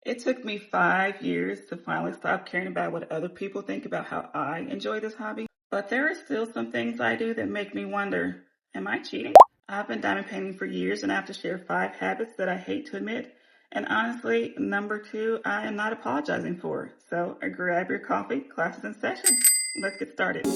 It took me 5 years to finally stop caring about what other people think about how I enjoy this hobby. But there are still some things I do that make me wonder, am I cheating? I've been diamond painting for years and I have to share 5 habits that I hate to admit. And honestly, number 2, I am not apologizing for. So grab your coffee, class is in session. Let's get started.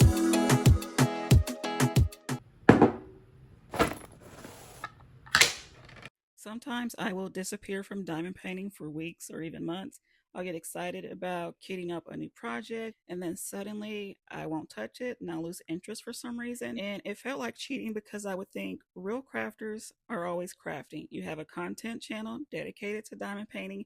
Sometimes I will disappear from diamond painting for weeks or even months. I'll get excited about kitting up a new project and then suddenly I won't touch it and I'll lose interest for some reason. And it felt like cheating because I would think real crafters are always crafting. You have a content channel dedicated to diamond painting,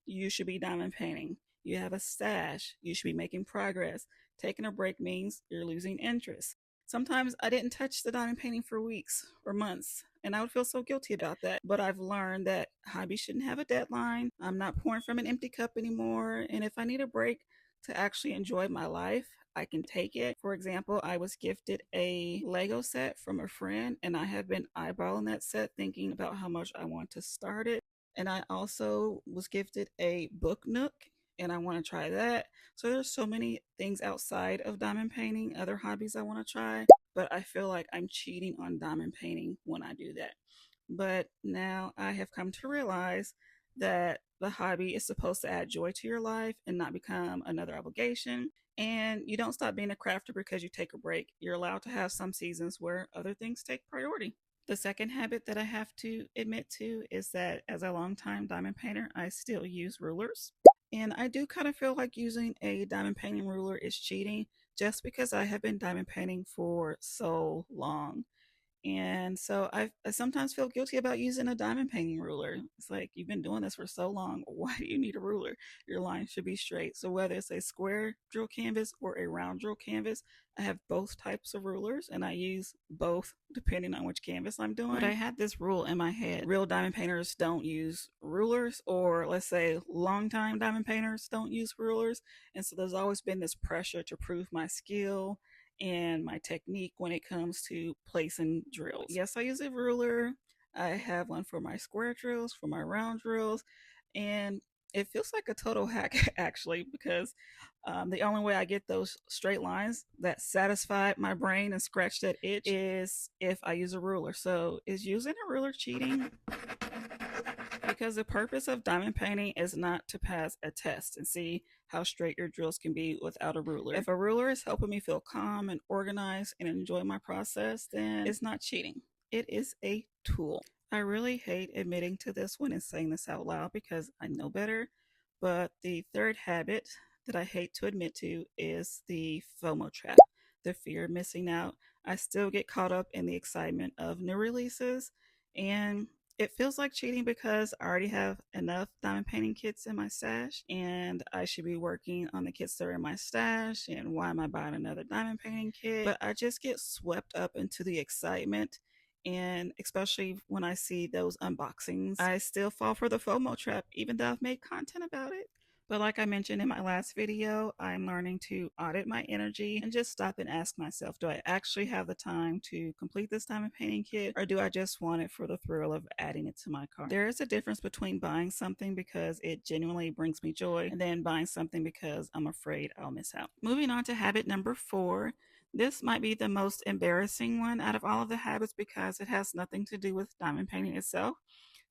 you should be diamond painting. You have a stash, you should be making progress. Taking a break means you're losing interest. Sometimes I didn't touch the diamond painting for weeks or months, and I would feel so guilty about that. But I've learned that hobbies shouldn't have a deadline. I'm not pouring from an empty cup anymore. And if I need a break to actually enjoy my life, I can take it. For example, I was gifted a Lego set from a friend, and I have been eyeballing that set, thinking about how much I want to start it. And I also was gifted a book nook and I want to try that. So there's so many things outside of diamond painting, other hobbies I want to try, but I feel like I'm cheating on diamond painting when I do that. But now I have come to realize that the hobby is supposed to add joy to your life and not become another obligation. And you don't stop being a crafter because you take a break. You're allowed to have some seasons where other things take priority. The second habit that I have to admit to is that as a longtime diamond painter, I still use rulers. And I do kind of feel like using a diamond painting ruler is cheating just because I have been diamond painting for so long. And so I sometimes feel guilty about using a diamond painting ruler. It's like, you've been doing this for so long. Why do you need a ruler? Your line should be straight. So whether it's a square drill canvas or a round drill canvas, I have both types of rulers and I use both depending on which canvas I'm doing. But I had this rule in my head. Real diamond painters don't use rulers, or let's say longtime diamond painters don't use rulers. And so there's always been this pressure to prove my skill and my technique when it comes to placing drills. Yes, I use a ruler. I have one for my square drills, for my round drills, and it feels like a total hack actually, because the only way I get those straight lines that satisfy my brain and scratch that itch is if I use a ruler. So is using a ruler cheating? Because the purpose of diamond painting is not to pass a test and see how straight your drills can be without a ruler. If a ruler is helping me feel calm and organized and enjoy my process, then it's not cheating. It is a tool. I really hate admitting to this one and saying this out loud because I know better. But the third habit that I hate to admit to is the FOMO trap, the fear of missing out. I still get caught up in the excitement of new releases, and it feels like cheating because I already have enough diamond painting kits in my stash and I should be working on the kits that are in my stash. And why am I buying another diamond painting kit? But I just get swept up into the excitement. And especially when I see those unboxings, I still fall for the FOMO trap, even though I've made content about it. But like I mentioned in my last video, I'm learning to audit my energy and just stop and ask myself, do I actually have the time to complete this diamond painting kit, or do I just want it for the thrill of adding it to my cart? There is a difference between buying something because it genuinely brings me joy and then buying something because I'm afraid I'll miss out. Moving on to habit number 4. This might be the most embarrassing one out of all of the habits because it has nothing to do with diamond painting itself.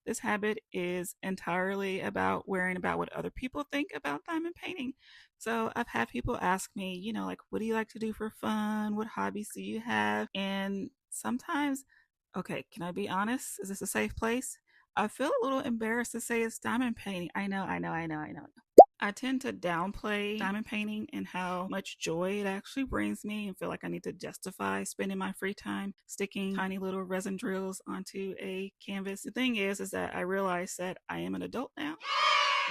This habit is entirely about worrying about what other people think about diamond painting. So I've had people ask me, like, what do you like to do for fun? What hobbies do you have? And sometimes, okay, can I be honest? Is this a safe place? I feel a little embarrassed to say it's diamond painting. I know. I tend to downplay diamond painting and how much joy it actually brings me and feel like I need to justify spending my free time sticking tiny little resin drills onto a canvas. The thing is that I realize that I am an adult now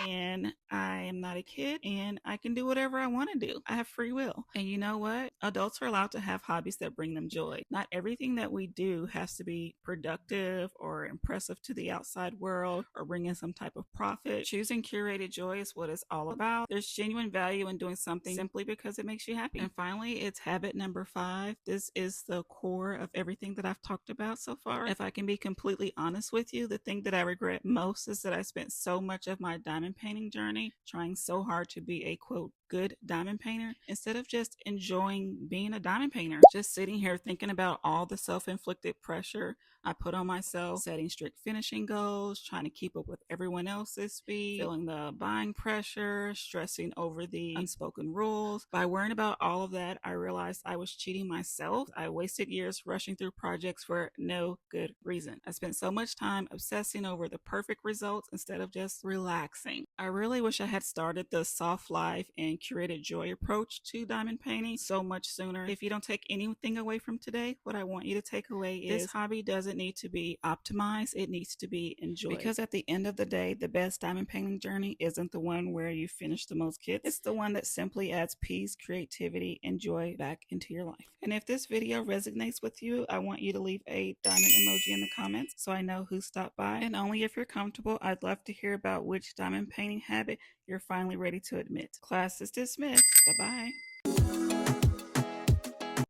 and I am not a kid and I can do whatever I want to do. I have free will. And you know what? Adults are allowed to have hobbies that bring them joy. Not everything that we do has to be productive or impressive to the outside world or bring in some type of profit. Choosing curated joy is what it's all about. There's genuine value in doing something simply because it makes you happy. And finally, it's habit number 5. This is the core of everything that I've talked about so far. If I can be completely honest with you, the thing that I regret most is that I spent so much of my diamond diamond painting journey, trying so hard to be a quote good diamond painter instead of just enjoying being a diamond painter. Just sitting here thinking about all the self-inflicted pressure I put on myself, setting strict finishing goals, trying to keep up with everyone else's speed, feeling the buying pressure, stressing over the unspoken rules. By worrying about all of that, I realized I was cheating myself. I wasted years rushing through projects for no good reason. I spent so much time obsessing over the perfect results instead of just relaxing. I really wish I had started the soft life and curated joy approach to diamond painting so much sooner. If you don't take anything away from today, what I want you to take away is this hobby doesn't need to be optimized, it needs to be enjoyed. Because at the end of the day, the best diamond painting journey isn't the one where you finish the most kits. It's the one that simply adds peace, creativity, and joy back into your life. And if this video resonates with you, I want you to leave a diamond emoji in the comments so I know who stopped by. And only if you're comfortable, I'd love to hear about which diamond painting habit you're finally ready to admit. Class is dismissed. Bye-bye.